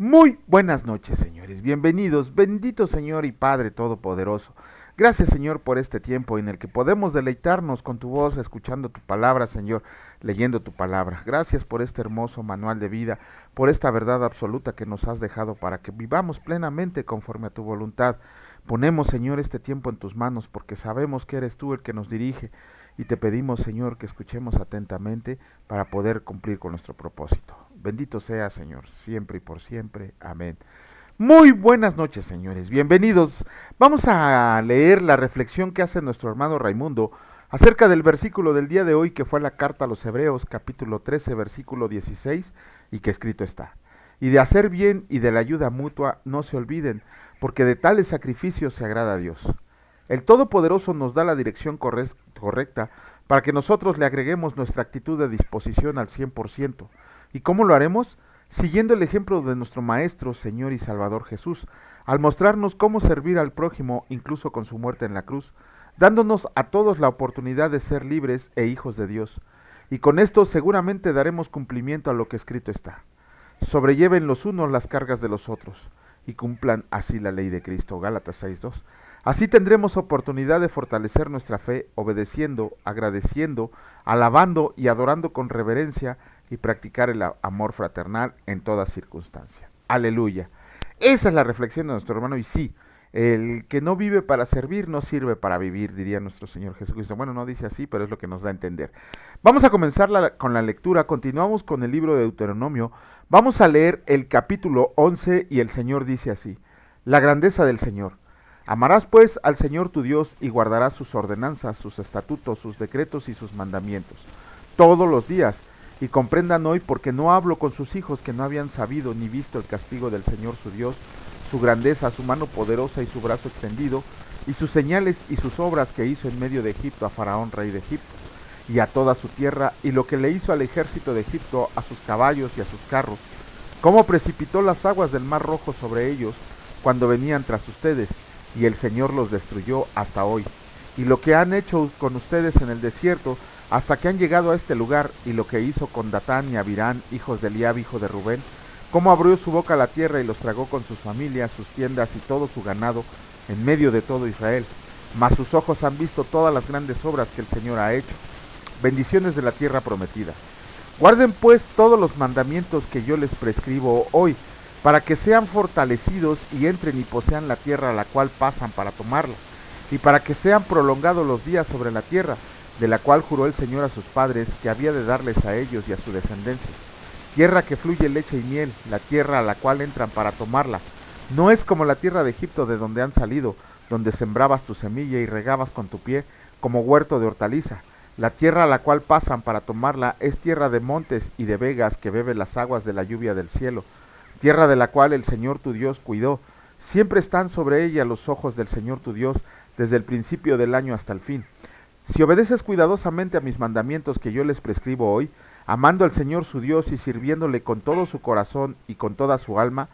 Muy buenas noches, señores. Bienvenidos, bendito Señor y Padre Todopoderoso. Gracias, Señor, por este tiempo en el que podemos deleitarnos con tu voz, escuchando tu palabra, Señor, leyendo tu palabra. Gracias por este hermoso manual de vida, por esta verdad absoluta que nos has dejado para que vivamos plenamente conforme a tu voluntad. Ponemos, Señor, este tiempo en tus manos porque sabemos que eres tú el que nos dirige y te pedimos, Señor, que escuchemos atentamente para poder cumplir con nuestro propósito. Bendito sea, Señor, siempre y por siempre. Amén. Muy buenas noches, señores. Bienvenidos. Vamos a leer la reflexión que hace nuestro hermano Raimundo acerca del versículo del día de hoy, que fue la carta a los Hebreos, capítulo 13, versículo 16, y que escrito está: y de hacer bien y de la ayuda mutua no se olviden, porque de tales sacrificios se agrada a Dios. El Todopoderoso nos da la dirección correcta para que nosotros le agreguemos nuestra actitud de disposición al 100%. ¿Y cómo lo haremos? Siguiendo el ejemplo de nuestro Maestro, Señor y Salvador Jesús, al mostrarnos cómo servir al prójimo incluso con su muerte en la cruz, dándonos a todos la oportunidad de ser libres e hijos de Dios. Y con esto seguramente daremos cumplimiento a lo que escrito está: sobrelleven los unos las cargas de los otros, y cumplan así la ley de Cristo. Gálatas 6:2. Así tendremos oportunidad de fortalecer nuestra fe, obedeciendo, agradeciendo, alabando y adorando con reverencia, y practicar el amor fraternal en toda circunstancia. Aleluya. Esa es la reflexión de nuestro hermano. Y sí, el que no vive para servir no sirve para vivir, diría nuestro Señor Jesucristo. Bueno, no dice así, pero es lo que nos da a entender. Vamos a comenzar con la lectura. Continuamos con el libro de Deuteronomio. Vamos a leer el capítulo 11 y el Señor dice así: la grandeza del Señor. Amarás pues al Señor tu Dios y guardarás sus ordenanzas, sus estatutos, sus decretos y sus mandamientos todos los días. Y comprendan hoy, porque no hablo con sus hijos que no habían sabido ni visto el castigo del Señor su Dios, su grandeza, su mano poderosa y su brazo extendido, y sus señales y sus obras que hizo en medio de Egipto a Faraón, rey de Egipto, y a toda su tierra, y lo que le hizo al ejército de Egipto, a sus caballos y a sus carros, cómo precipitó las aguas del mar Rojo sobre ellos cuando venían tras ustedes, y el Señor los destruyó hasta hoy, y lo que han hecho con ustedes en el desierto, hasta que han llegado a este lugar, y lo que hizo con Datán y Abirán, hijos de Eliab, hijo de Rubén, cómo abrió su boca a la tierra y los tragó con sus familias, sus tiendas y todo su ganado, en medio de todo Israel. Mas sus ojos han visto todas las grandes obras que el Señor ha hecho, bendiciones de la tierra prometida. Guarden pues todos los mandamientos que yo les prescribo hoy, para que sean fortalecidos y entren y posean la tierra a la cual pasan para tomarla, y para que sean prolongados los días sobre la tierra, de la cual juró el Señor a sus padres que había de darles a ellos y a su descendencia. Tierra que fluye leche y miel, la tierra a la cual entran para tomarla. No es como la tierra de Egipto de donde han salido, donde sembrabas tu semilla y regabas con tu pie como huerto de hortaliza. La tierra a la cual pasan para tomarla es tierra de montes y de vegas que bebe las aguas de la lluvia del cielo. Tierra de la cual el Señor tu Dios cuidó. Siempre están sobre ella los ojos del Señor tu Dios, desde el principio del año hasta el fin. Si obedeces cuidadosamente a mis mandamientos que yo les prescribo hoy, amando al Señor su Dios y sirviéndole con todo su corazón y con toda su alma,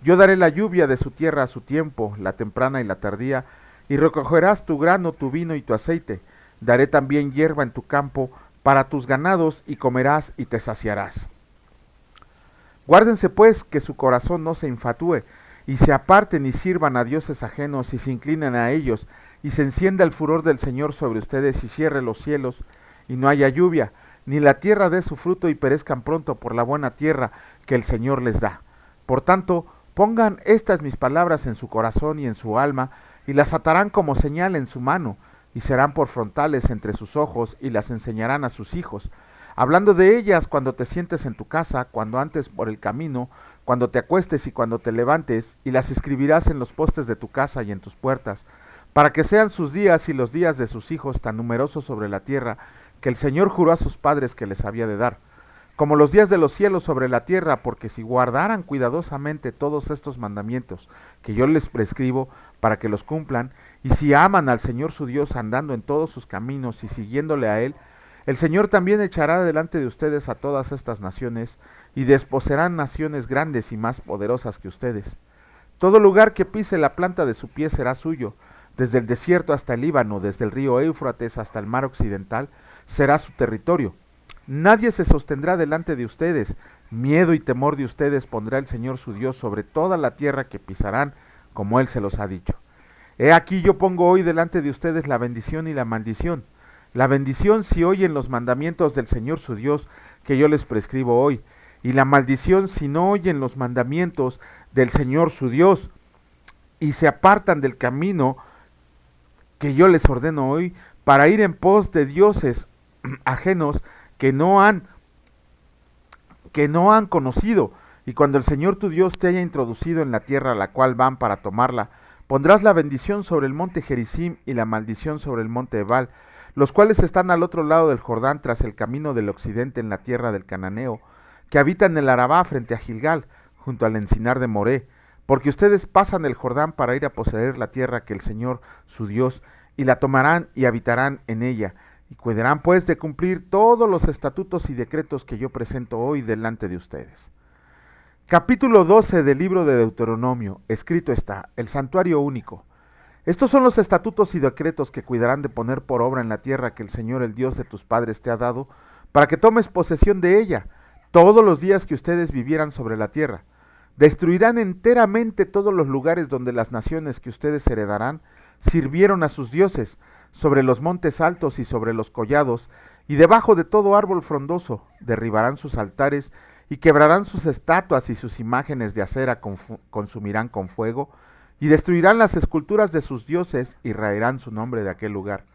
yo daré la lluvia de su tierra a su tiempo, la temprana y la tardía, y recogerás tu grano, tu vino y tu aceite. Daré también hierba en tu campo para tus ganados, y comerás y te saciarás. Guárdense pues que su corazón no se infatúe, y se aparten y sirvan a dioses ajenos y se inclinen a ellos, y se encienda el furor del Señor sobre ustedes y cierre los cielos y no haya lluvia, ni la tierra dé su fruto y perezcan pronto por la buena tierra que el Señor les da. Por tanto, pongan estas mis palabras en su corazón y en su alma, y las atarán como señal en su mano, y serán por frontales entre sus ojos, y las enseñarán a sus hijos, hablando de ellas cuando te sientes en tu casa, cuando andes por el camino, cuando te acuestes y cuando te levantes, y las escribirás en los postes de tu casa y en tus puertas, para que sean sus días y los días de sus hijos tan numerosos sobre la tierra, que el Señor juró a sus padres que les había de dar, como los días de los cielos sobre la tierra, porque si guardaran cuidadosamente todos estos mandamientos que yo les prescribo para que los cumplan, y si aman al Señor su Dios andando en todos sus caminos y siguiéndole a Él, el Señor también echará delante de ustedes a todas estas naciones, y desposeerán naciones grandes y más poderosas que ustedes. Todo lugar que pise la planta de su pie será suyo, desde el desierto hasta el Líbano, desde el río Éufrates hasta el mar occidental, será su territorio. Nadie se sostendrá delante de ustedes. Miedo y temor de ustedes pondrá el Señor su Dios sobre toda la tierra que pisarán, como Él se los ha dicho. He aquí yo pongo hoy delante de ustedes la bendición y la maldición. La bendición si oyen los mandamientos del Señor su Dios que yo les prescribo hoy, y la maldición si no oyen los mandamientos del Señor su Dios y se apartan del camino que yo les ordeno hoy para ir en pos de dioses ajenos que no han conocido. Y cuando el Señor tu Dios te haya introducido en la tierra a la cual van para tomarla, pondrás la bendición sobre el monte Gerizim y la maldición sobre el monte Ebal, los cuales están al otro lado del Jordán tras el camino del occidente en la tierra del Cananeo, que habitan en el Arabá frente a Gilgal, junto al encinar de Moré, porque ustedes pasan el Jordán para ir a poseer la tierra que el Señor su Dios, y la tomarán y habitarán en ella, y cuidarán pues de cumplir todos los estatutos y decretos que yo presento hoy delante de ustedes. Capítulo 12 del libro de Deuteronomio. Escrito está: el santuario único. Estos son los estatutos y decretos que cuidarán de poner por obra en la tierra que el Señor, el Dios de tus padres, te ha dado, para que tomes posesión de ella, todos los días que ustedes vivieran sobre la tierra. Destruirán enteramente todos los lugares donde las naciones que ustedes heredarán sirvieron a sus dioses, sobre los montes altos y sobre los collados, y debajo de todo árbol frondoso. Derribarán sus altares y quebrarán sus estatuas, y sus imágenes de acera consumirán con fuego, y destruirán las esculturas de sus dioses y raerán su nombre de aquel lugar.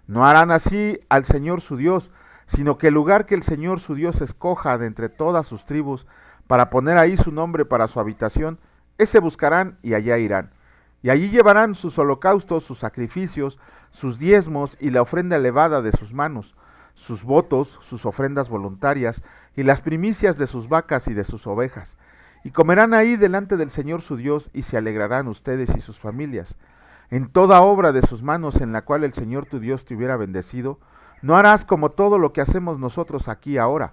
No harán así al Señor su Dios, sino que el lugar que el Señor su Dios escoja de entre todas sus tribus para poner ahí su nombre para su habitación, ese buscarán y allá irán. Y allí llevarán sus holocaustos, sus sacrificios, sus diezmos y la ofrenda elevada de sus manos, sus votos, sus ofrendas voluntarias y las primicias de sus vacas y de sus ovejas. Y comerán ahí delante del Señor su Dios, y se alegrarán ustedes y sus familias. En toda obra de sus manos en la cual el Señor tu Dios te hubiera bendecido, no harás como todo lo que hacemos nosotros aquí ahora,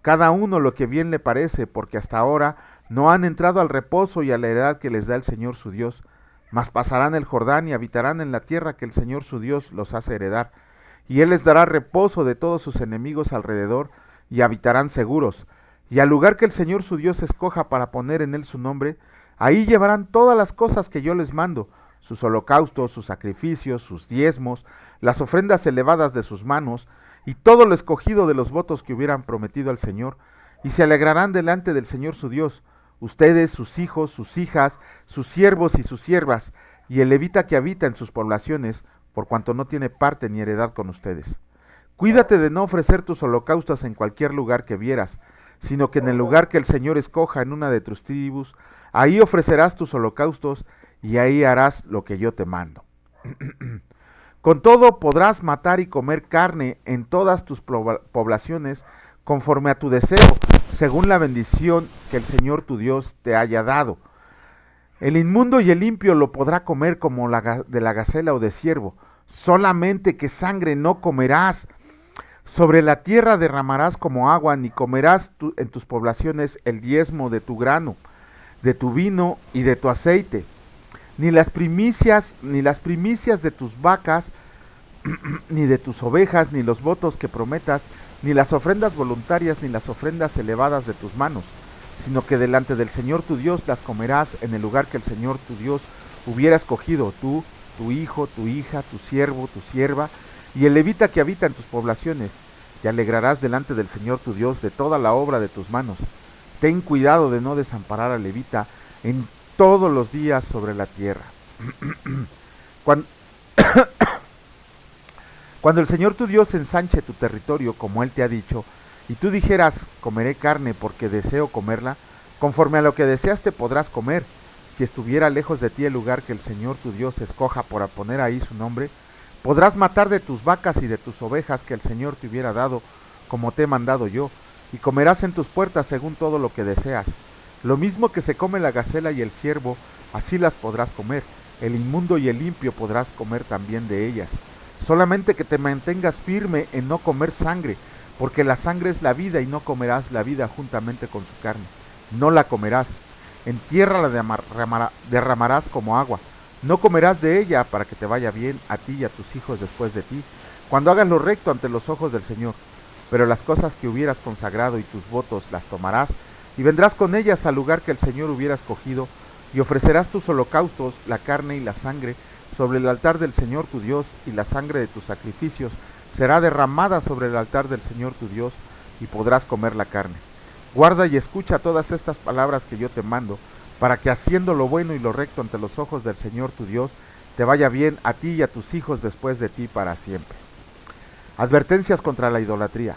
cada uno lo que bien le parece, porque hasta ahora no han entrado al reposo y a la heredad que les da el Señor su Dios, mas pasarán el Jordán y habitarán en la tierra que el Señor su Dios los hace heredar, y Él les dará reposo de todos sus enemigos alrededor, y habitarán seguros. Y al lugar que el Señor su Dios escoja para poner en él su nombre, ahí llevarán todas las cosas que yo les mando, sus holocaustos, sus sacrificios, sus diezmos, las ofrendas elevadas de sus manos, y todo lo escogido de los votos que hubieran prometido al Señor, y se alegrarán delante del Señor su Dios, ustedes, sus hijos, sus hijas, sus siervos y sus siervas, y el levita que habita en sus poblaciones, por cuanto no tiene parte ni heredad con ustedes. Cuídate de no ofrecer tus holocaustos en cualquier lugar que vieras, sino que en el lugar que el Señor escoja en una de tus tribus, ahí ofrecerás tus holocaustos, y ahí harás lo que yo te mando. Con todo podrás matar y comer carne en todas tus poblaciones, conforme a tu deseo, según la bendición que el Señor tu Dios te haya dado. El inmundo y el limpio lo podrá comer como de la gacela o de ciervo, solamente que sangre no comerás. Sobre la tierra derramarás como agua, ni comerás en tus poblaciones el diezmo de tu grano, de tu vino y de tu aceite, ni las primicias de tus vacas, ni de tus ovejas, ni los votos que prometas, ni las ofrendas voluntarias, ni las ofrendas elevadas de tus manos, sino que delante del Señor tu Dios las comerás en el lugar que el Señor tu Dios hubiera escogido, tú, tu hijo, tu hija, tu siervo, tu sierva, y el levita que habita en tus poblaciones. Te alegrarás delante del Señor tu Dios de toda la obra de tus manos. Ten cuidado de no desamparar al levita en todos los días sobre la tierra. Cuando el Señor tu Dios ensanche tu territorio, como Él te ha dicho, y tú dijeras, comeré carne porque deseo comerla, conforme a lo que deseaste podrás comer, si estuviera lejos de ti el lugar que el Señor tu Dios escoja para poner ahí su nombre. Podrás matar de tus vacas y de tus ovejas que el Señor te hubiera dado, como te he mandado yo, y comerás en tus puertas según todo lo que deseas. Lo mismo que se come la gacela y el ciervo, así las podrás comer. El inmundo y el limpio podrás comer también de ellas. Solamente que te mantengas firme en no comer sangre, porque la sangre es la vida, y no comerás la vida juntamente con su carne. No la comerás. En tierra la derramarás como agua. No comerás de ella, para que te vaya bien a ti y a tus hijos después de ti, cuando hagas lo recto ante los ojos del Señor. pero las cosas que hubieras consagrado y tus votos las tomarás, y vendrás con ellas al lugar que el Señor hubiera escogido, y ofrecerás tus holocaustos, la carne y la sangre, sobre el altar del Señor tu Dios, y la sangre de tus sacrificios será derramada sobre el altar del Señor tu Dios, y podrás comer la carne. Guarda y escucha todas estas palabras que yo te mando, para que haciendo lo bueno y lo recto ante los ojos del Señor tu Dios, te vaya bien a ti y a tus hijos después de ti para siempre. Advertencias contra la idolatría.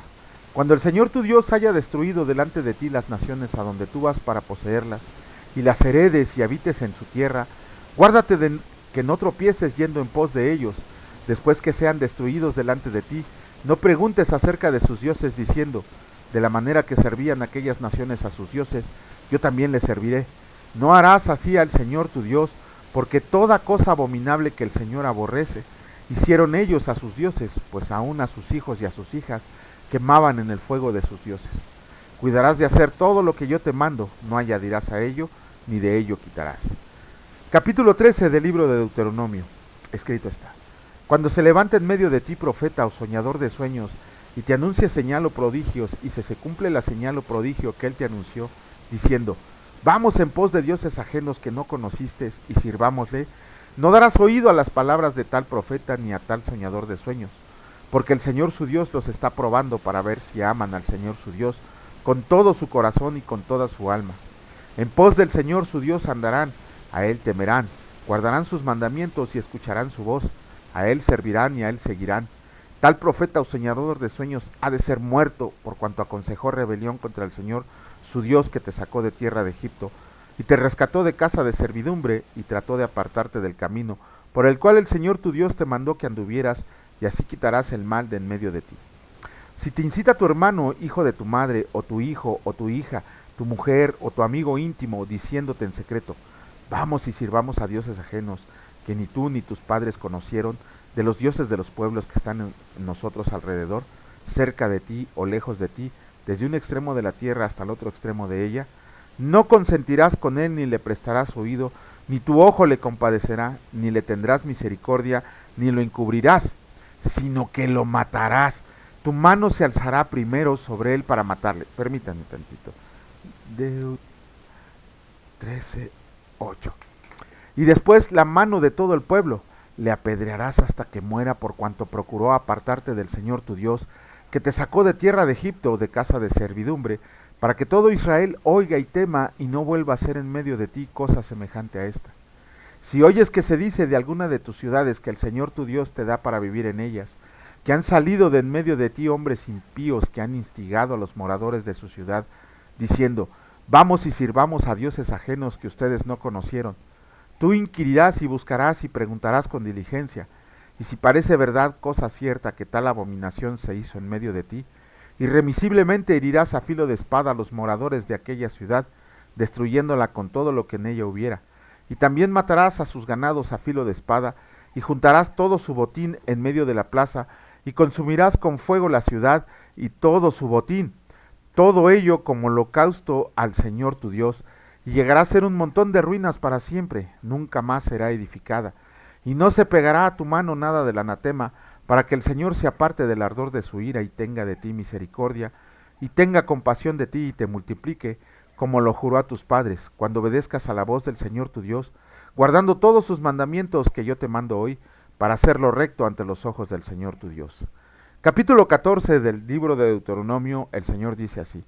Cuando el Señor tu Dios haya destruido delante de ti las naciones a donde tú vas para poseerlas, y las heredes y habites en su tierra, guárdate de que no tropieces yendo en pos de ellos, después que sean destruidos delante de ti. No preguntes acerca de sus dioses diciendo, de la manera que servían aquellas naciones a sus dioses, yo también les serviré. No harás así al Señor tu Dios, porque toda cosa abominable que el Señor aborrece, hicieron ellos a sus dioses, pues aún a sus hijos y a sus hijas quemaban en el fuego de sus dioses. Cuidarás de hacer todo lo que yo te mando, no añadirás a ello, ni de ello quitarás. Capítulo 13 del libro de Deuteronomio. Escrito está: Cuando se levante en medio de ti profeta o soñador de sueños, y te anuncie señal o prodigios, y se cumple la señal o prodigio que él te anunció, diciendo, vamos en pos de dioses ajenos que no conociste, y sirvámosle, no darás oído a las palabras de tal profeta ni a tal soñador de sueños, porque el Señor su Dios los está probando para ver si aman al Señor su Dios con todo su corazón y con toda su alma. En pos del Señor su Dios andarán, a él temerán, guardarán sus mandamientos y escucharán su voz, a él servirán y a él seguirán. Tal profeta o soñador de sueños ha de ser muerto por cuanto aconsejó rebelión contra el Señor su Dios, que te sacó de tierra de Egipto y te rescató de casa de servidumbre, y trató de apartarte del camino por el cual el Señor tu Dios te mandó que anduvieras, y así quitarás el mal de en medio de ti. Si te incita tu hermano, hijo de tu madre, o tu hijo, o tu hija, tu mujer, o tu amigo íntimo, diciéndote en secreto, vamos y sirvamos a dioses ajenos, que ni tú ni tus padres conocieron, de los dioses de los pueblos que están en nosotros alrededor, cerca de ti o lejos de ti, desde un extremo de la tierra hasta el otro extremo de ella, no consentirás con él, ni le prestarás oído, ni tu ojo le compadecerá, ni le tendrás misericordia, ni lo encubrirás, sino que lo matarás. Tu mano se alzará primero sobre él para matarle. Permítanme tantito. Deut 13:8. Y después la mano de todo el pueblo. Le apedrearás hasta que muera, por cuanto procuró apartarte del Señor tu Dios, que te sacó de tierra de Egipto, de casa de servidumbre, para que todo Israel oiga y tema, y no vuelva a ser en medio de ti cosa semejante a esta. Si oyes que se dice de alguna de tus ciudades que el Señor tu Dios te da para vivir en ellas, que han salido de en medio de ti hombres impíos que han instigado a los moradores de su ciudad, diciendo, vamos y sirvamos a dioses ajenos que ustedes no conocieron, tú inquirirás y buscarás y preguntarás con diligencia, y si parece verdad cosa cierta que tal abominación se hizo en medio de ti, irremisiblemente herirás a filo de espada a los moradores de aquella ciudad, destruyéndola con todo lo que en ella hubiera, y también matarás a sus ganados a filo de espada, y juntarás todo su botín en medio de la plaza, y consumirás con fuego la ciudad y todo su botín, todo ello como holocausto al Señor tu Dios, y llegará a ser un montón de ruinas para siempre, nunca más será edificada, y no se pegará a tu mano nada del anatema, para que el Señor se aparte del ardor de su ira y tenga de ti misericordia, y tenga compasión de ti y te multiplique, como lo juró a tus padres, cuando obedezcas a la voz del Señor tu Dios, guardando todos sus mandamientos que yo te mando hoy, para hacerlo recto ante los ojos del Señor tu Dios. Capítulo 14 del libro de Deuteronomio. El Señor dice así: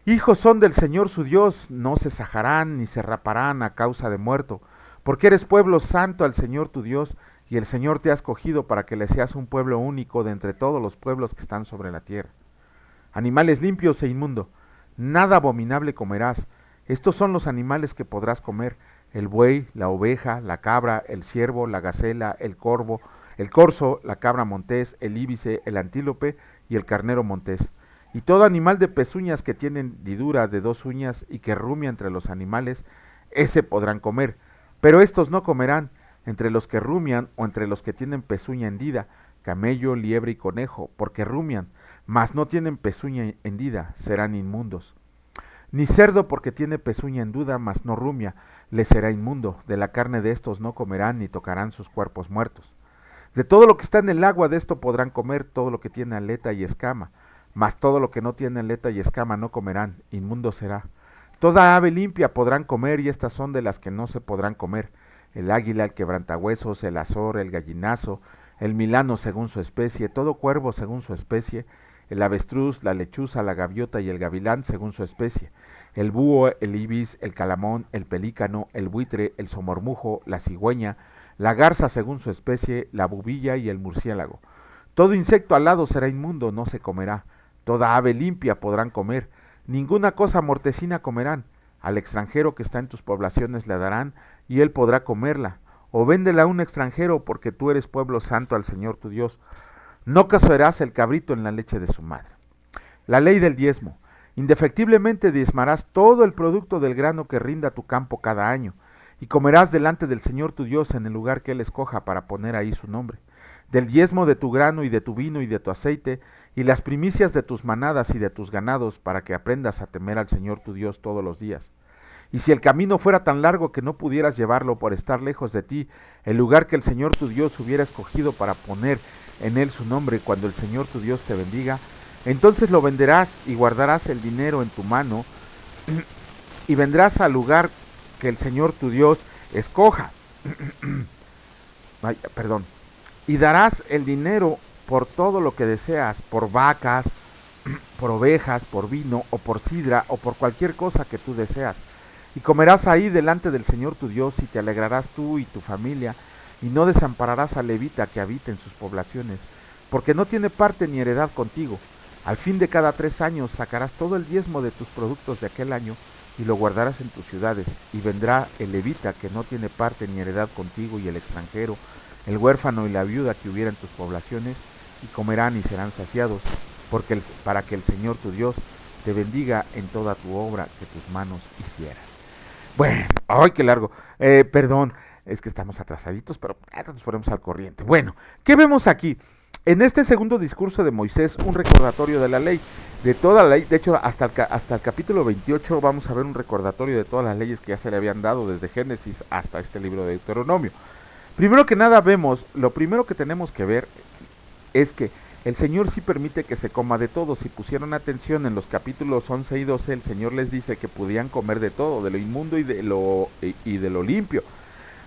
hijos son del Señor su Dios, no se sajarán ni se raparán a causa de muerto, porque eres pueblo santo al Señor tu Dios, y el Señor te ha escogido para que le seas un pueblo único de entre todos los pueblos que están sobre la tierra. Animales limpios e inmundo, nada abominable comerás. Estos son los animales que podrás comer: el buey, la oveja, la cabra, el ciervo, la gacela, el corvo, el corzo, la cabra montés, el íbice, el antílope y el carnero montés. Y todo animal de pezuñas que tiene hendidura de 2 uñas y que rumia entre los animales, ese podrán comer. Pero estos no comerán entre los que rumian o entre los que tienen pezuña hendida, camello, liebre y conejo, porque rumian, mas no tienen pezuña hendida, serán inmundos. Ni cerdo, porque tiene pezuña henduda, mas no rumia, le será inmundo. De la carne de estos no comerán, ni tocarán sus cuerpos muertos. De todo lo que está en el agua, de esto podrán comer, todo lo que tiene aleta y escama. mas todo lo que no tiene aleta y escama no comerán, inmundo será. Toda ave limpia podrán comer, y estas son de las que no se podrán comer: el águila, el quebrantahuesos, el azor, el gallinazo, el milano según su especie, todo cuervo según su especie, el avestruz, la lechuza, la gaviota y el gavilán según su especie, el búho, el ibis, el calamón, el pelícano, el buitre, el somormujo, la cigüeña, la garza según su especie, la bubilla y el murciélago. Todo insecto alado será inmundo, no se comerá. Toda ave limpia podrán comer. Ninguna cosa mortecina comerán. Al extranjero que está en tus poblaciones le darán, y él podrá comerla. O véndela a un extranjero, porque tú eres pueblo santo al Señor tu Dios. No cazuerás el cabrito en la leche de su madre. La ley del diezmo. Indefectiblemente diezmarás todo el producto del grano que rinda tu campo cada año, y comerás delante del Señor tu Dios en el lugar que él escoja para poner ahí su nombre. Del diezmo de tu grano y de tu vino y de tu aceite, y las primicias de tus manadas y de tus ganados, para que aprendas a temer al Señor tu Dios todos los días. Y si el camino fuera tan largo que no pudieras llevarlo por estar lejos de ti, el lugar que el Señor tu Dios hubiera escogido para poner en él su nombre, cuando el Señor tu Dios te bendiga, entonces lo venderás y guardarás el dinero en tu mano, y vendrás al lugar que el Señor tu Dios escoja. Ay, perdón. Y darás el dinero por todo lo que deseas, por vacas, por ovejas, por vino, o por sidra, o por cualquier cosa que tú deseas. Y comerás ahí delante del Señor tu Dios, y te alegrarás tú y tu familia, y no desampararás al levita que habita en sus poblaciones, porque no tiene parte ni heredad contigo. Al fin de cada 3 años sacarás todo el diezmo de tus productos de aquel año, y lo guardarás en tus ciudades, y vendrá el levita que no tiene parte ni heredad contigo, y el extranjero, el huérfano y la viuda que hubiera en tus poblaciones, y comerán y serán saciados, para que el Señor tu Dios te bendiga en toda tu obra que tus manos hicieran. Bueno, ¡ay, qué largo! Perdón, es que estamos atrasaditos, pero nos ponemos al corriente. Bueno, ¿qué vemos aquí? En este segundo discurso de Moisés, un recordatorio de la ley, de toda la ley. De hecho, hasta el capítulo 28 vamos a ver un recordatorio de todas las leyes que ya se le habían dado desde Génesis hasta este libro de Deuteronomio. Primero que nada vemos, lo primero que tenemos que ver es que el Señor sí permite que se coma de todo. Si pusieron atención en los capítulos 11 y 12, el Señor les dice que podían comer de todo, de lo inmundo y de lo limpio.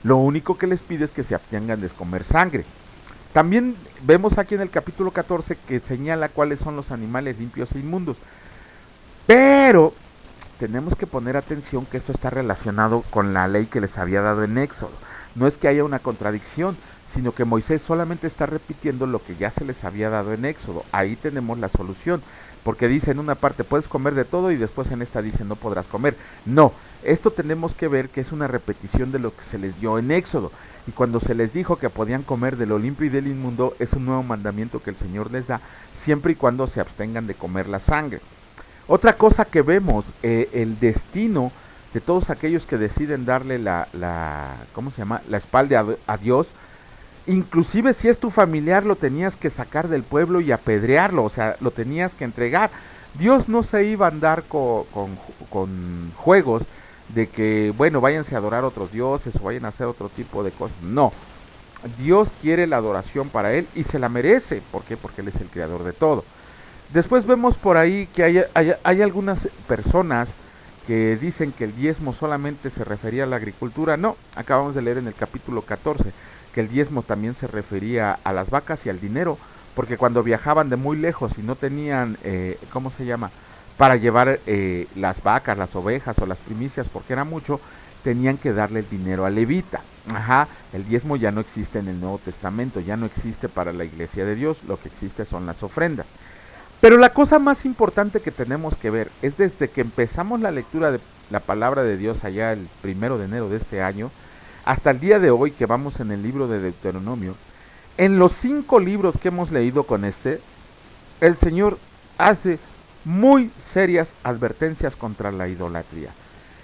Lo único que les pide es que se abstengan de comer sangre. También vemos aquí en el capítulo 14 que señala cuáles son los animales limpios e inmundos. Pero tenemos que poner atención que esto está relacionado con la ley que les había dado en Éxodo. No es que haya una contradicción, sino que Moisés solamente está repitiendo lo que ya se les había dado en Éxodo. Ahí tenemos la solución, porque dice en una parte puedes comer de todo y después en esta dice no podrás comer. No, esto tenemos que ver que es una repetición de lo que se les dio en Éxodo. Y cuando se les dijo que podían comer de lo limpio y del inmundo, es un nuevo mandamiento que el Señor les da, siempre y cuando se abstengan de comer la sangre. Otra cosa que vemos, el destino de todos aquellos que deciden darle la espalda a Dios. Inclusive si es tu familiar, lo tenías que sacar del pueblo y apedrearlo, o sea, lo tenías que entregar. Dios no se iba a andar con juegos de que, bueno, váyanse a adorar a otros dioses o vayan a hacer otro tipo de cosas. No, Dios quiere la adoración para Él y se la merece. ¿Por qué? Porque Él es el creador de todo. Después vemos por ahí que hay algunas personas que dicen que el diezmo solamente se refería a la agricultura. No, acabamos de leer en el capítulo 14 que el diezmo también se refería a las vacas y al dinero, porque cuando viajaban de muy lejos y no tenían, para llevar las vacas, las ovejas o las primicias, porque era mucho, tenían que darle el dinero al levita. El diezmo ya no existe en el Nuevo Testamento, ya no existe para la iglesia de Dios, lo que existe son las ofrendas. Pero la cosa más importante que tenemos que ver es desde que empezamos la lectura de la palabra de Dios allá el 1 de enero de este año, hasta el día de hoy que vamos en el libro de Deuteronomio. En los 5 libros que hemos leído con el Señor hace muy serias advertencias contra la idolatría.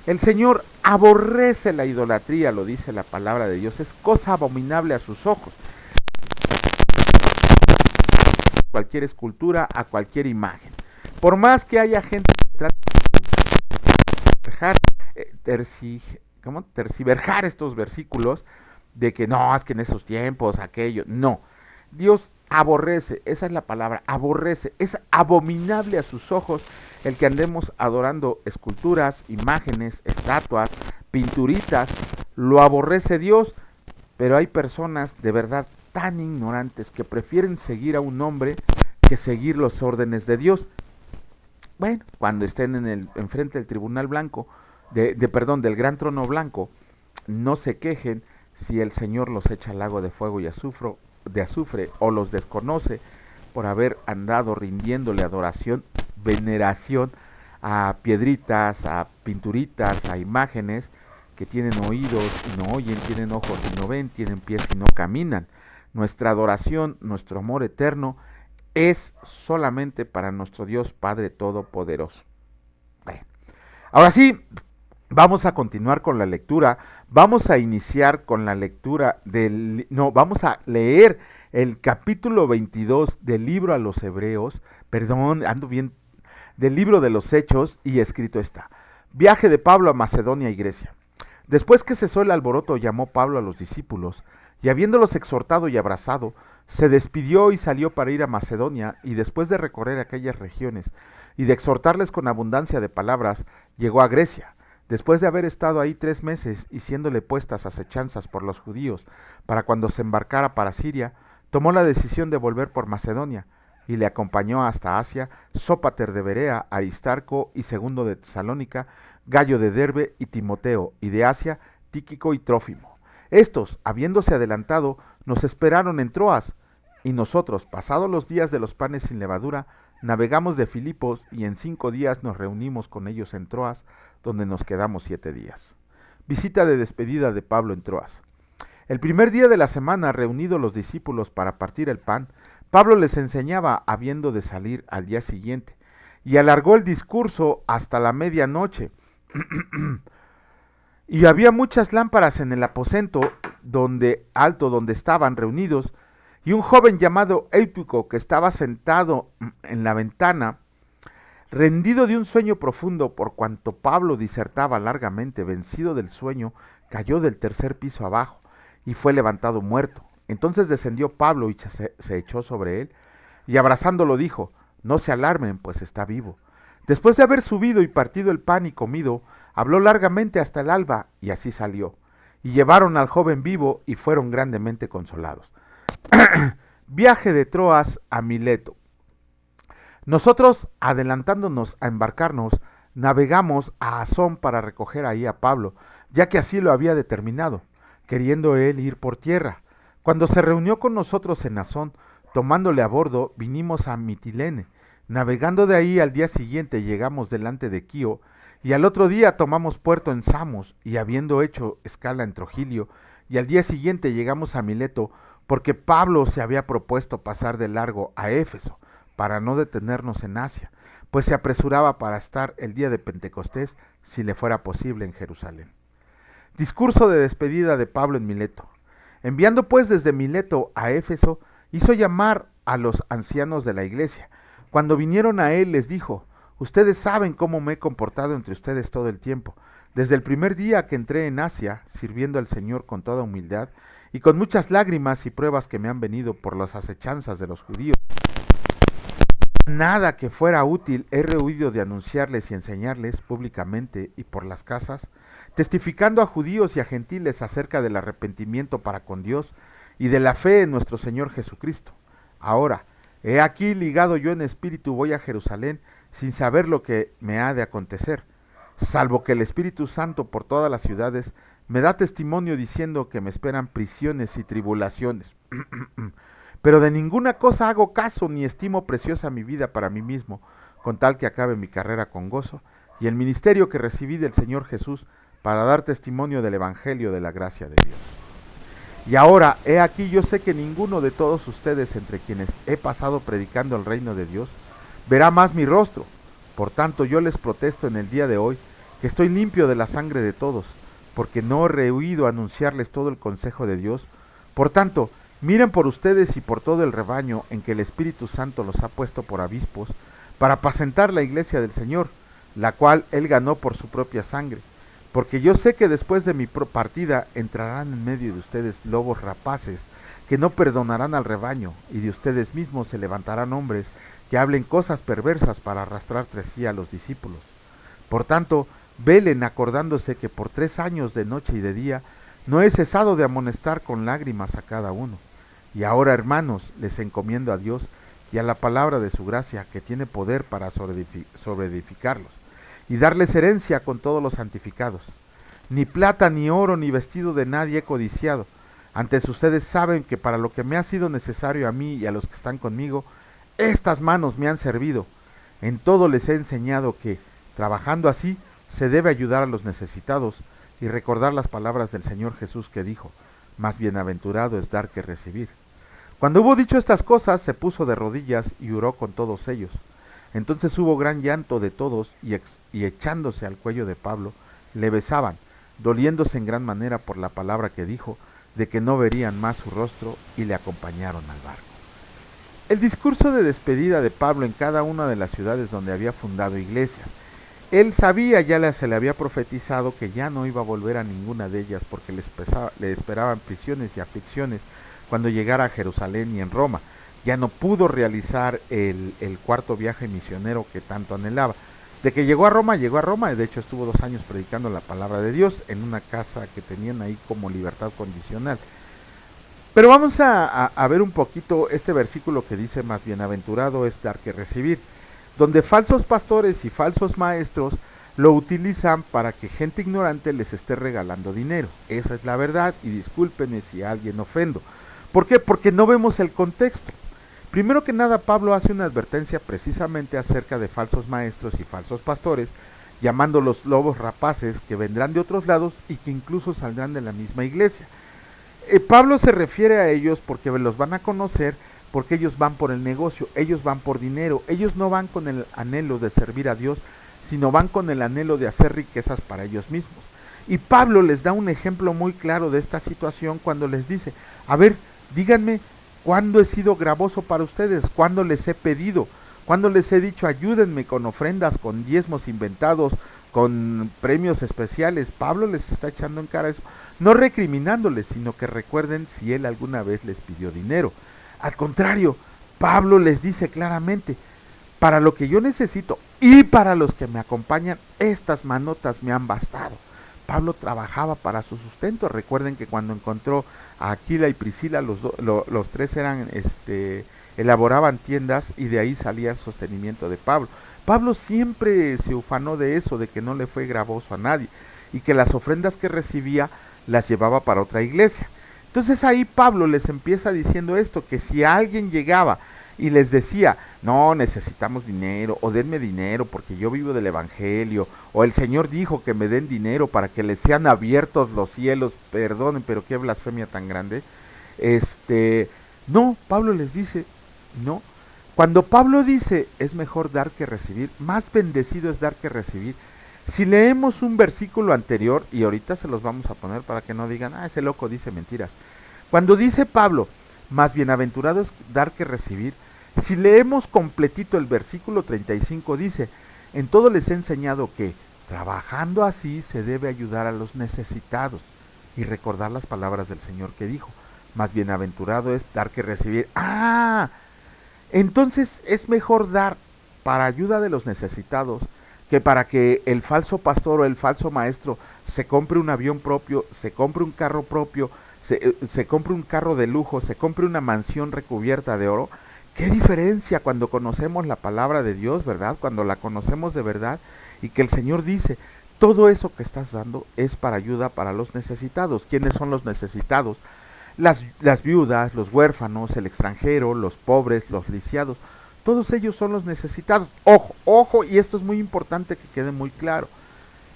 El Señor aborrece la idolatría, lo dice la palabra de Dios, es cosa abominable a sus ojos. Cualquier escultura, a cualquier imagen. Por más que haya gente que trate de terciverjar estos versículos, de que no, es que en esos tiempos, aquello, no. Dios aborrece, esa es la palabra, aborrece, es abominable a sus ojos el que andemos adorando esculturas, imágenes, estatuas, pinturitas, lo aborrece Dios, pero hay personas de verdad tan ignorantes que prefieren seguir a un hombre que seguir los órdenes de Dios. Bueno, cuando estén enfrente del tribunal blanco, del gran trono blanco, no se quejen si el Señor los echa al lago de fuego y azufre o los desconoce por haber andado rindiéndole adoración, veneración a piedritas, a pinturitas, a imágenes que tienen oídos y no oyen, tienen ojos y no ven, tienen pies y no caminan. Nuestra adoración, nuestro amor eterno es solamente para nuestro Dios Padre Todopoderoso. Bueno, ahora sí, vamos a continuar con la lectura. Vamos a iniciar con la lectura vamos a leer el capítulo 22 del libro a los Hebreos, del libro de los Hechos, y escrito está: Viaje de Pablo a Macedonia y Grecia. Después que cesó el alboroto, llamó Pablo a los discípulos, y habiéndolos exhortado y abrazado, se despidió y salió para ir a Macedonia, y después de recorrer aquellas regiones y de exhortarles con abundancia de palabras, llegó a Grecia. Después de haber estado ahí 3 meses y siéndole puestas acechanzas por los judíos para cuando se embarcara para Siria, tomó la decisión de volver por Macedonia, y le acompañó hasta Asia Sópater de Berea, Aristarco y Segundo de Tesalónica, Gallo de Derbe y Timoteo, y de Asia Tíquico y Trófimo. Estos, habiéndose adelantado, nos esperaron en Troas, y nosotros, pasados los días de los panes sin levadura, navegamos de Filipos, y en 5 días nos reunimos con ellos en Troas, donde nos quedamos 7 días. Visita de despedida de Pablo en Troas. El primer día de la semana, reunidos los discípulos para partir el pan, Pablo les enseñaba habiendo de salir al día siguiente, y alargó el discurso hasta la medianoche. Y había muchas lámparas en el aposento alto donde estaban reunidos, y un joven llamado Eutico, que estaba sentado en la ventana, rendido de un sueño profundo, por cuanto Pablo disertaba largamente, vencido del sueño, cayó del 3er piso abajo, y fue levantado muerto. Entonces descendió Pablo y se echó sobre él, y abrazándolo dijo: no se alarmen, pues está vivo. Después de haber subido y partido el pan y comido, habló largamente hasta el alba, y así salió. Y llevaron al joven vivo, y fueron grandemente consolados. Viaje de Troas a Mileto. Nosotros, adelantándonos a embarcarnos, navegamos a Asón para recoger ahí a Pablo, ya que así lo había determinado, queriendo él ir por tierra. Cuando se reunió con nosotros en Asón, tomándole a bordo, vinimos a Mitilene. Navegando de ahí, al día siguiente llegamos delante de Quío, y al otro día tomamos puerto en Samos, y habiendo hecho escala en Trogilio, y al día siguiente llegamos a Mileto, porque Pablo se había propuesto pasar de largo a Éfeso, para no detenernos en Asia, pues se apresuraba para estar el día de Pentecostés, si le fuera posible, en Jerusalén. Discurso de despedida de Pablo en Mileto. Enviando pues desde Mileto a Éfeso, hizo llamar a los ancianos de la iglesia. Cuando vinieron a él, les dijo: ustedes saben cómo me he comportado entre ustedes todo el tiempo, desde el primer día que entré en Asia, sirviendo al Señor con toda humildad, y con muchas lágrimas y pruebas que me han venido por las acechanzas de los judíos. Nada que fuera útil he rehuido de anunciarles y enseñarles públicamente y por las casas, testificando a judíos y a gentiles acerca del arrepentimiento para con Dios y de la fe en nuestro Señor Jesucristo. Ahora, he aquí ligado yo en espíritu voy a Jerusalén, sin saber lo que me ha de acontecer, salvo que el Espíritu Santo por todas las ciudades me da testimonio diciendo que me esperan prisiones y tribulaciones. Pero de ninguna cosa hago caso, ni estimo preciosa mi vida para mí mismo, con tal que acabe mi carrera con gozo, y el ministerio que recibí del Señor Jesús, para dar testimonio del Evangelio de la gracia de Dios. Y ahora, he aquí, yo sé que ninguno de todos ustedes, entre quienes he pasado predicando el reino de Dios, verá más mi rostro. Por tanto, yo les protesto en el día de hoy, que estoy limpio de la sangre de todos, porque no he rehuido anunciarles todo el consejo de Dios. Por tanto, miren por ustedes y por todo el rebaño en que el Espíritu Santo los ha puesto por obispos, para apacentar la iglesia del Señor, la cual él ganó por su propia sangre. porque yo sé que después de mi partida entrarán en medio de ustedes lobos rapaces, que no perdonarán al rebaño, y de ustedes mismos se levantarán hombres que hablen cosas perversas para arrastrar tras sí a los discípulos. Por tanto, velen acordándose que por 3 años de noche y de día no he cesado de amonestar con lágrimas a cada uno. Y ahora, hermanos, les encomiendo a Dios y a la palabra de su gracia, que tiene poder para sobreedificarlos, y darles herencia con todos los santificados. Ni plata, ni oro, ni vestido de nadie he codiciado. Antes ustedes saben que para lo que me ha sido necesario a mí y a los que están conmigo, estas manos me han servido. En todo les he enseñado que, trabajando así, se debe ayudar a los necesitados y recordar las palabras del Señor Jesús que dijo: más bienaventurado es dar que recibir. Cuando hubo dicho estas cosas, se puso de rodillas y oró con todos ellos. Entonces hubo gran llanto de todos y echándose al cuello de Pablo, le besaban, doliéndose en gran manera por la palabra que dijo, de que no verían más su rostro, y le acompañaron al barco. El discurso de despedida de Pablo en cada una de las ciudades donde había fundado iglesias. Él sabía, se le había profetizado que ya no iba a volver a ninguna de ellas porque le esperaban prisiones y aflicciones cuando llegara a Jerusalén y en Roma. Ya no pudo realizar el cuarto viaje misionero que tanto anhelaba. De que llegó a Roma, y de hecho estuvo 2 años predicando la palabra de Dios en una casa que tenían ahí como libertad condicional. Pero vamos a ver un poquito este versículo que dice: más bienaventurado es dar que recibir, donde falsos pastores y falsos maestros lo utilizan para que gente ignorante les esté regalando dinero. Esa es la verdad, y discúlpenme si a alguien ofendo. ¿Por qué? Porque no vemos el contexto. Primero que nada, Pablo hace una advertencia precisamente acerca de falsos maestros y falsos pastores, llamándolos lobos rapaces, que vendrán de otros lados y que incluso saldrán de la misma iglesia. Pablo se refiere a ellos porque los van a conocer, porque ellos van por el negocio, ellos van por dinero, ellos no van con el anhelo de servir a Dios, sino van con el anhelo de hacer riquezas para ellos mismos. Y Pablo les da un ejemplo muy claro de esta situación cuando les dice: a ver, díganme, ¿cuándo he sido gravoso para ustedes? ¿Cuándo les he pedido? ¿Cuándo les he dicho ayúdenme con ofrendas, con diezmos inventados, con premios especiales? Pablo les está echando en cara eso, no recriminándoles, sino que recuerden si él alguna vez les pidió dinero. Al contrario, Pablo les dice claramente: para lo que yo necesito y para los que me acompañan, estas manotas me han bastado. Pablo trabajaba para su sustento. Recuerden que cuando encontró a Aquila y Priscila, los tres elaboraban tiendas, y de ahí salía el sostenimiento de Pablo. Pablo siempre se ufanó de eso, de que no le fue gravoso a nadie, y que las ofrendas que recibía las llevaba para otra iglesia. Entonces ahí Pablo les empieza diciendo esto, que si alguien llegaba y les decía: no, necesitamos dinero, o denme dinero porque yo vivo del evangelio, o el Señor dijo que me den dinero para que les sean abiertos los cielos, perdonen, pero qué blasfemia tan grande. No, Pablo les dice: no. Cuando Pablo dice es mejor dar que recibir, más bendecido es dar que recibir, si leemos un versículo anterior, y ahorita se los vamos a poner para que no digan: ese loco dice mentiras. Cuando dice Pablo, más bienaventurado es dar que recibir, si leemos completito el versículo 35, dice: en todo les he enseñado que, trabajando así, se debe ayudar a los necesitados, y recordar las palabras del Señor que dijo: más bienaventurado es dar que recibir. Entonces es mejor dar para ayuda de los necesitados, que para que el falso pastor o el falso maestro se compre un avión propio, se compre un carro propio, se compre un carro de lujo, se compre una mansión recubierta de oro. ¿Qué diferencia cuando conocemos la palabra de Dios, verdad? Cuando la conocemos de verdad, y que el Señor dice: todo eso que estás dando es para ayuda para los necesitados. ¿Quiénes son los necesitados? Las viudas, los huérfanos, el extranjero, los pobres, los lisiados. Todos ellos son los necesitados. Ojo, y esto es muy importante que quede muy claro.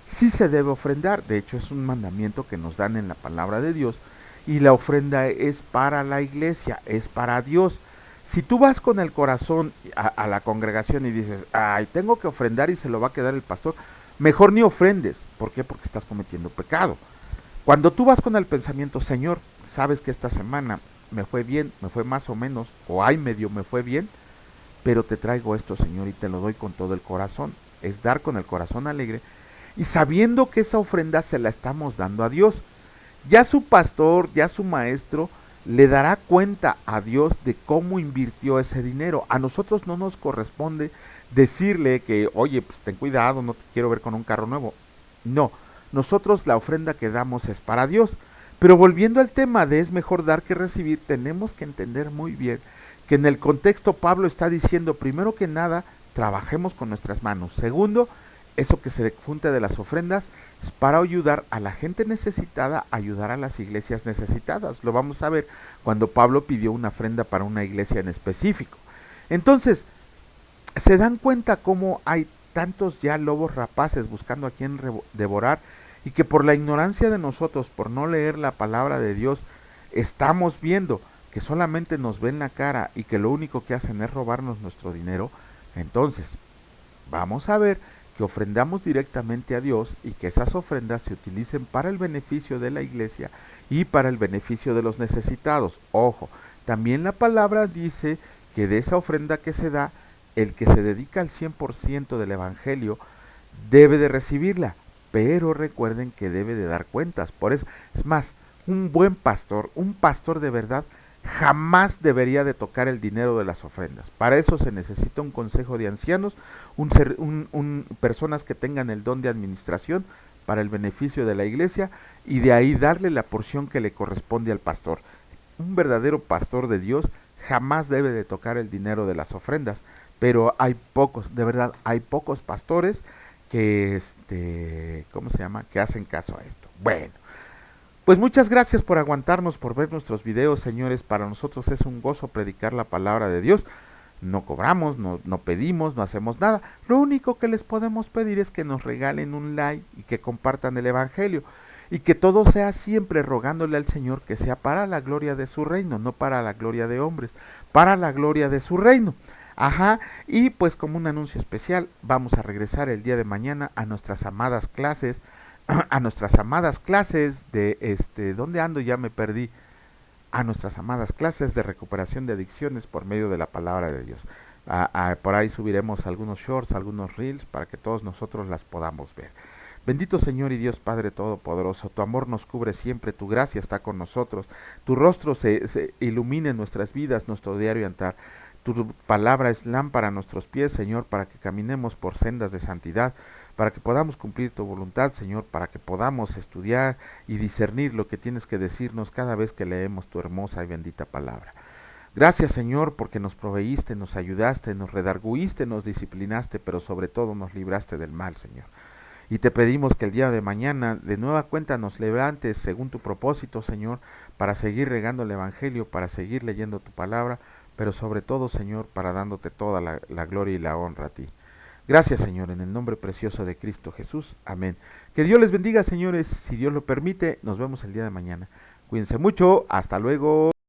Sí se debe ofrendar, de hecho es un mandamiento que nos dan en la palabra de Dios, y la ofrenda es para la iglesia, es para Dios. Si tú vas con el corazón a la congregación y dices: tengo que ofrendar y se lo va a quedar el pastor, mejor ni ofrendes. ¿Por qué? Porque estás cometiendo pecado. Cuando tú vas con el pensamiento: Señor, sabes que esta semana me fue bien, me fue más o menos, o medio me fue bien, pero te traigo esto, Señor, y te lo doy con todo el corazón. Es dar con el corazón alegre. y sabiendo que esa ofrenda se la estamos dando a Dios. Ya su pastor, ya su maestro, le dará cuenta a Dios de cómo invirtió ese dinero. A nosotros no nos corresponde decirle que, oye, pues ten cuidado, no te quiero ver con un carro nuevo. No, nosotros la ofrenda que damos es para Dios. Pero volviendo al tema de es mejor dar que recibir, tenemos que entender muy bien que en el contexto Pablo está diciendo, primero que nada, trabajemos con nuestras manos. Segundo, eso que se junta de las ofrendas es para ayudar a la gente necesitada, ayudar a las iglesias necesitadas. Lo vamos a ver cuando Pablo pidió una ofrenda para una iglesia en específico. Entonces, se dan cuenta cómo hay tantos ya lobos rapaces buscando a quien devorar, y que por la ignorancia de nosotros, por no leer la palabra de Dios, estamos viendo que solamente nos ven la cara y que lo único que hacen es robarnos nuestro dinero. Entonces, vamos a ver que ofrendamos directamente a Dios y que esas ofrendas se utilicen para el beneficio de la iglesia y para el beneficio de los necesitados. Ojo, también la palabra dice que de esa ofrenda que se da, el que se dedica al 100% del evangelio debe de recibirla, pero recuerden que debe de dar cuentas. Por eso, es más, un buen pastor, un pastor de verdad, jamás debería de tocar el dinero de las ofrendas. Para eso se necesita un consejo de ancianos, personas que tengan el don de administración para el beneficio de la iglesia, y de ahí darle la porción que le corresponde al pastor. Un verdadero pastor de Dios jamás debe de tocar el dinero de las ofrendas, pero hay pocos, de verdad, hay pocos pastores que, ¿cómo se llama?, que hacen caso a esto. Bueno, pues muchas gracias por aguantarnos, por ver nuestros videos, señores. Para nosotros es un gozo predicar la palabra de Dios. No cobramos, no pedimos, no hacemos nada. Lo único que les podemos pedir es que nos regalen un like y que compartan el evangelio. Y que todo sea siempre rogándole al Señor que sea para la gloria de su reino, no para la gloria de hombres, para la gloria de su reino. Ajá, y pues como un anuncio especial, vamos a regresar el día de mañana a nuestras amadas clases, a nuestras amadas clases de, ¿dónde ando? Ya me perdí. A nuestras amadas clases de recuperación de adicciones por medio de la palabra de Dios. Por ahí subiremos algunos shorts, algunos reels, para que todos nosotros las podamos ver. Bendito Señor y Dios Padre Todopoderoso, tu amor nos cubre siempre, tu gracia está con nosotros, tu rostro se ilumina en nuestras vidas, nuestro diario andar. Tu palabra es lámpara a nuestros pies, Señor, para que caminemos por sendas de santidad, para que podamos cumplir tu voluntad, Señor, para que podamos estudiar y discernir lo que tienes que decirnos cada vez que leemos tu hermosa y bendita palabra. Gracias, Señor, porque nos proveíste, nos ayudaste, nos redarguiste, nos disciplinaste, pero sobre todo nos libraste del mal, Señor. Y te pedimos que el día de mañana de nueva cuenta nos levantes según tu propósito, Señor, para seguir regando el evangelio, para seguir leyendo tu palabra, pero sobre todo, Señor, para dándote toda la gloria y la honra a ti. Gracias, Señor, en el nombre precioso de Cristo Jesús. Amén. Que Dios les bendiga, señores. Si Dios lo permite, nos vemos el día de mañana. Cuídense mucho. Hasta luego.